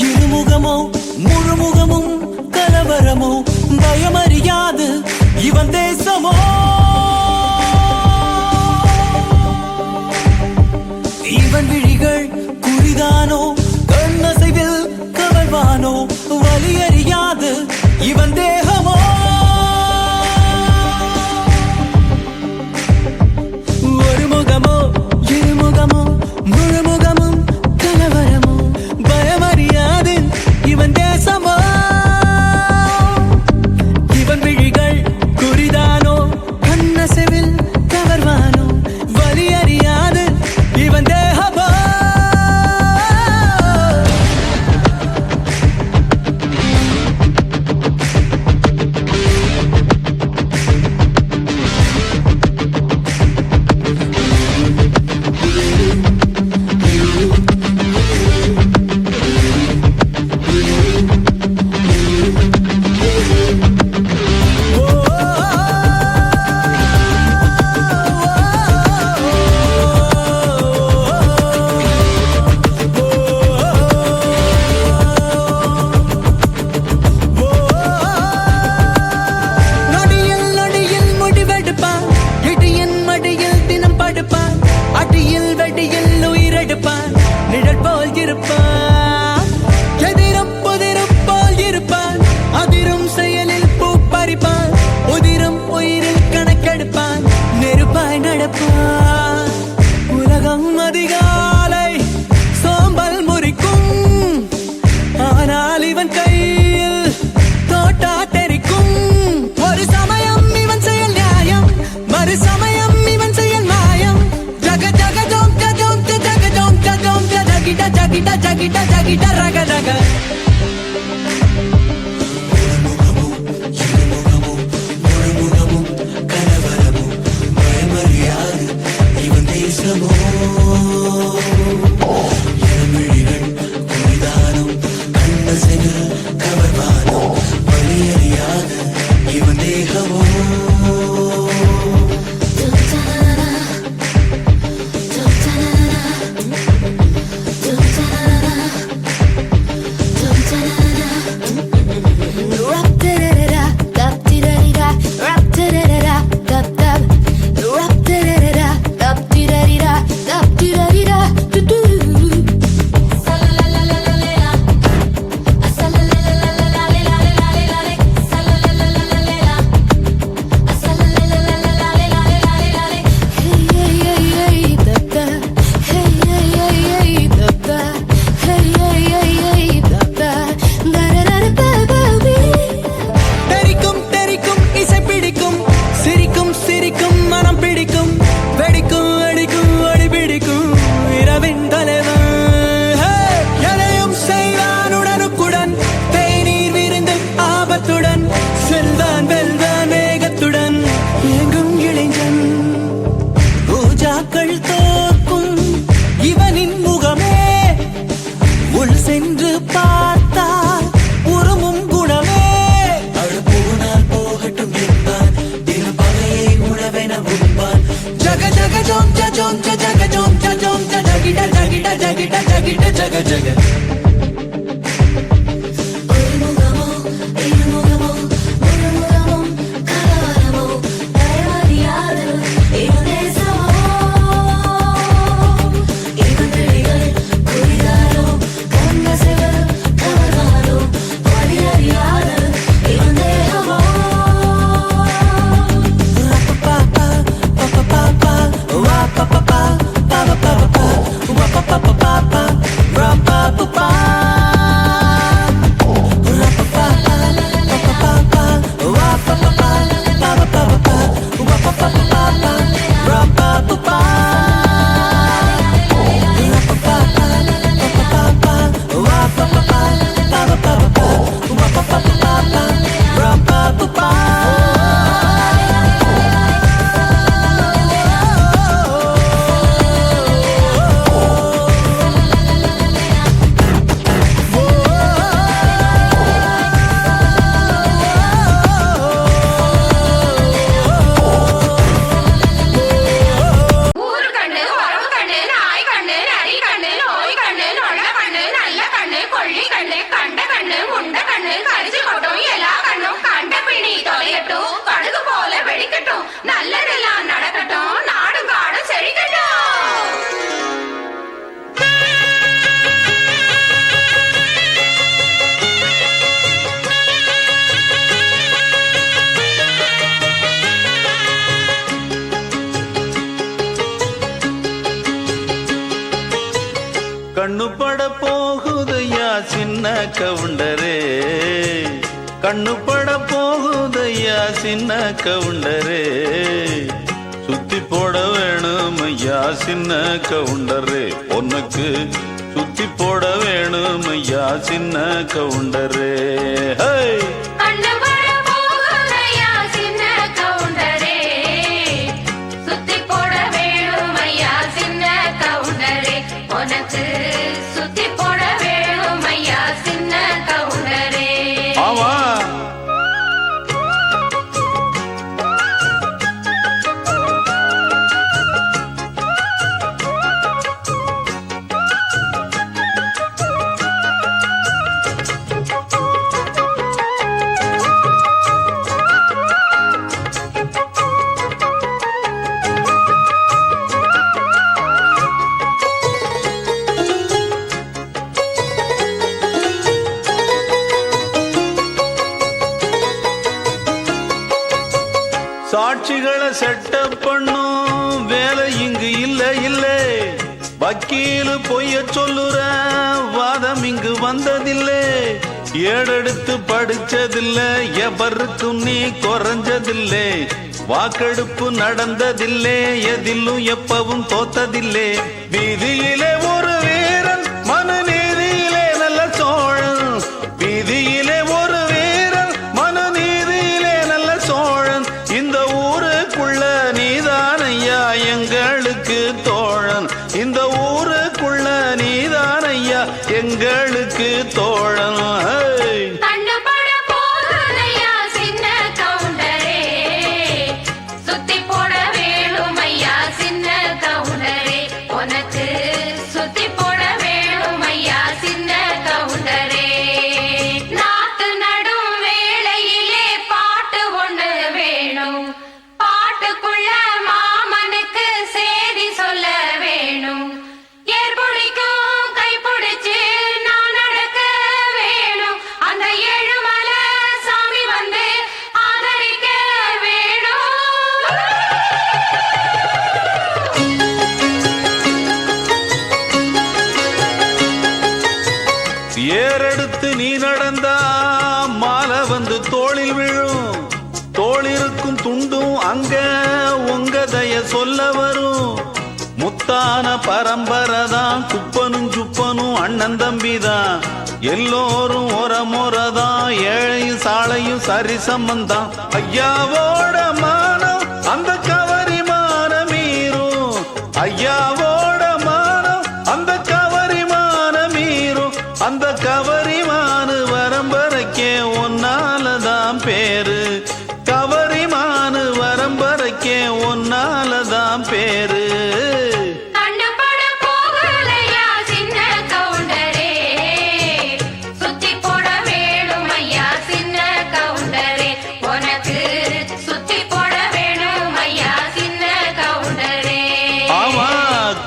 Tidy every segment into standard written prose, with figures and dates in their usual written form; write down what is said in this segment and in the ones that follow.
இருமுகமோ முழுமுகமும் கலவரமோ பயமறியாது இவன் தேசமோ இவன் விழிகள் குறிதானோ கண்ணசைவில் கவர்வானோ வலியறியாது இவன் தேகமோ ஒரு முகமோ இருமுகமோ முழுமுகமும் கலவரமோ பயமறியாது இவன் தேசமோ இவன் விழிகள் குறிதானோ கண்ணசைவில் கவர்வானோ வலியறியாது இவன் தேகமோ உலகம் அதிகாலை சோம்பல் முறிக்கும் ஆனால் இவன் கையில் தோட்டா தெரிக்கும் ஒரு சமயம் இவன் செயல் நியாயம் மறு சமயம் இவன் செயல் மாயம் ஜக ஜக ஜோம் ஜோம் ஜக ஜோம் ஜோம் ஜகிட ஜகிட ஜகிட ஜகிட ரக ரக जग जग pa pa pa pa pa pa pa pa pa pa pa pa பட போகுதையா சின்ன கவுண்டரே, கண்ணு பட போகுதையா சின்ன கவுண்டரே, சுத்தி போட வேணும் ஐயா சின்ன கவுண்டரே, உனக்கு சுத்தி போட வேணும் ஐயா சின்ன கவுண்டரே. சாட்சிகளை செட்டப் பண்ணும் வேலை இங்கு இல்ல இல்ல, வக்கீலு பொய்ய சொல்லுற வாதம் இங்கு வந்ததில்லை, ஏடெடுத்து படிச்சதில்லை, எவருக்கும் நீ குறைஞ்சதில்லை, வாக்கெடுப்பு நடந்ததில்லை, எதிலும் எப்பவும் தோத்ததில்லை, வீதியிலே ஒரு வீரன் மனு நீதியிலே நல்ல சோழன், வீதியிலே ஒரு வீரன் மனு நீதியிலே நல்ல சோழன், இந்த ஊருக்குள்ள நீதான் ஐயா எங்களுக்கு தோழன், இந்த ஊருக்குள்ள நீதான் ஐயா எங்களுக்கு தோழன். ஏறெடுத்து நீ நடந்தா மாலை வந்து தோளில் விழும், தோளிருக்கும் துண்டும் அங்க உங்க தய சொல்ல வரும், முத்தான பரம்பரைதான் குப்பனும் சுப்பனும் அண்ணன் தம்பிதான், எல்லோரும் ஒரமுறைதான், ஏழையும் சாலையும் சரி சம்பந்தான், ஐயாவோட மானம் அந்த கவரி மான மீறும், ஐயாவோட மானம் அந்த கவரி மான மீறும், அந்த கவரிமானு வரம்பரைக்கே ஒன்னாலதான் பேரு, கவரிமானு வரம்பரைக்கே ஒன்னாலதான் பேரு.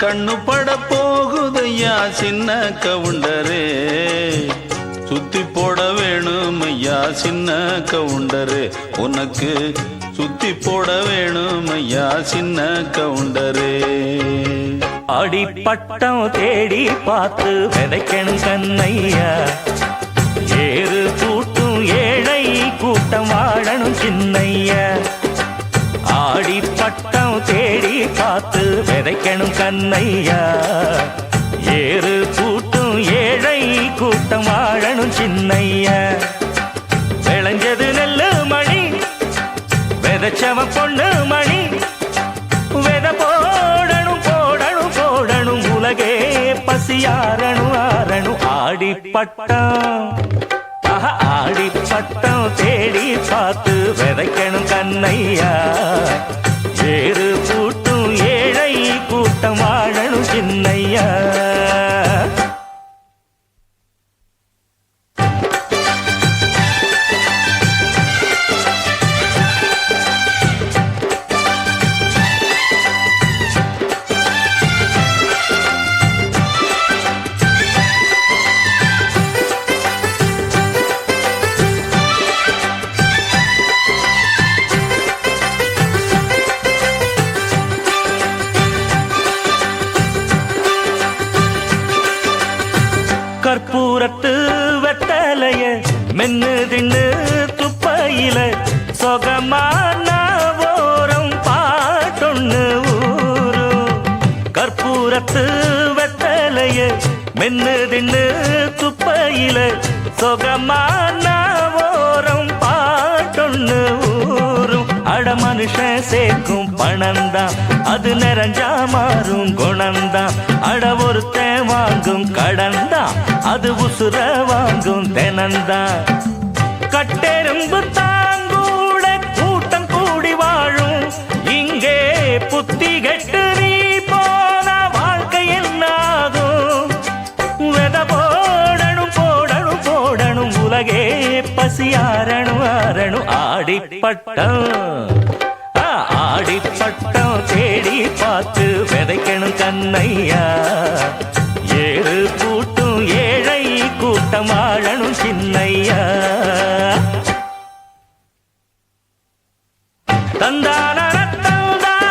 கண்ணு பட போகுதையா சின்ன கவுண்டரே, சுத்தி போட வேணும் ஐயா சின்ன கவுண்டரே, உனக்கு சுத்தி போட வேணும் ஐயா சின்ன கவுண்டரே. அடிப்பட்டம் தேடி பார்த்து விதைக்கணும் கண்ணையா, ஏறு கூட்டும் ஏழை கூட்டம் வாழணும் சின்னையா, ஆடிப்பட்டம் தேடி பார்த்து விதைக்கணும் கண்ணையா, ஏறு கூட்டும் ஏழை கூட்டம் வாழணும் சின்னையா, விளைஞ்சது நெல்லு மணி விதைச்சவ பொண்ணு மணி, விதை போடணும் போடணும் போடணும் உலகே பசியாரணும் ஆரணும், ஆடிப்பட்டம் ஆடிப்பட்டம் தேடி பார்த்து விதைக்கணும் கண்ணையா, ஏறு கூட்டும் ஏழை கூட்டம் வாழணும் சின்னையா. கற்பூரத்து வெத்தலைய மென்னு தின்னு துப்பையில சொகமான ஓரம் பாட்டொன்னு ஊரும். கற்பூரத்து வெத்தலைய மென்னு தின்னு துப்பையில சொகமான ஓரம் பாட்டொன்னு ஊரும். அட மனுஷன் சேர்க்கும் பணந்தான் அது நிறைஞ்சா மாறும் குணந்தான். அட ஒருத்தன் வாங்கும் கடந்தான் அது உசுர வாங்கும் தினந்தான். கட்டெரும்பு தாங்கூட கூட்டம் கூடி வாழும் இங்கே புத்தி கெட்டு நீ போன வாழ்க்கை என்னாகும். வெத போடணும் போடணும் போடணும் உலகே பசியாரணும் ஆரணும். ஆடிப்பட்டம் ஆடிப்பட்டம் தேடி பார்த்து விதைக்கணும் கண்ணையா. ஏறு கூட்டும் ஏழை கூட்டம் வாழணும் சின்னையா. தந்தான தந்தான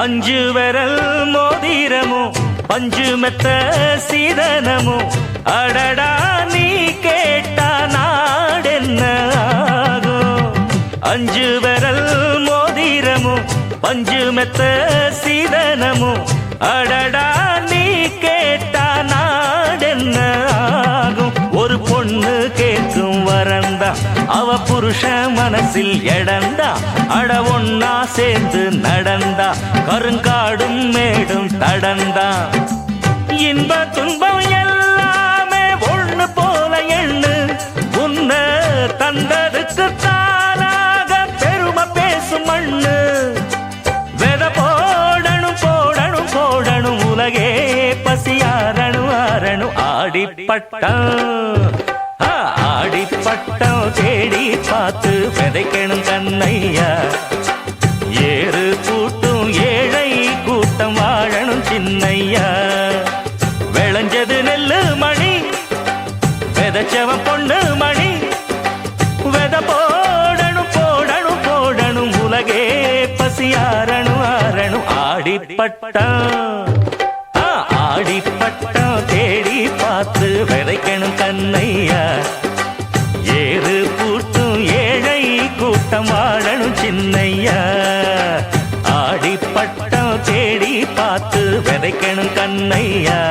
அஞ்சு விரல் மோதிரமும் பஞ்சு மெத்த சீதனமும் அடடா நீ கேட்டா நாடென்ன ஆகும். அஞ்சு விரல் மோதிரமும் பஞ்சு மெத்த சீதனமும் அடடா நீ கேட்டா நாடென்ன ஆகும். ஒரு பொண்ணு கேட்கும் வரந்தா அவ புருஷ மனசில் எடந்தா. அட ஒன்னா சேர்ந்து நடந்தா கருங்காடும் மேடும் தடந்தா. இன்ப துன்பம் எல்லாமே ஒண்ணு போல எண்ணு. உன்ன தந்ததுக்கு தானாக பெருமை பேசும் மண்ணு. வெத போடணும் போடணும் போடணும் உலகே பசியாரணும் ஆரணும். ஆடிப்பட்டம் ஆடிப்பட்டம் தேடி பார்த்து விதைக்கணும் கண்ணையா. ஏறு கூட்டும் ஏழை கூட்டம் வாழணும் சின்னையா. விளைஞ்சது நெல்லு மணி விதைச்சவன் பொண்ணு மணி. வெத போடணும் போடணும் போடணும் உலகே பசியாரணும் ஆரணும். ஆடிப்பட்டம் ஆடிப்பட்டம் தேடி பார்த்து விதைக்கணும் கண்ணையா. ஏறு கூட்டும் ஏழை கூட்டம் வாழணும் சின்னையா. ஆடிப்பட்டம் தேடி பார்த்து விதைக்கணும் கண்ணையா.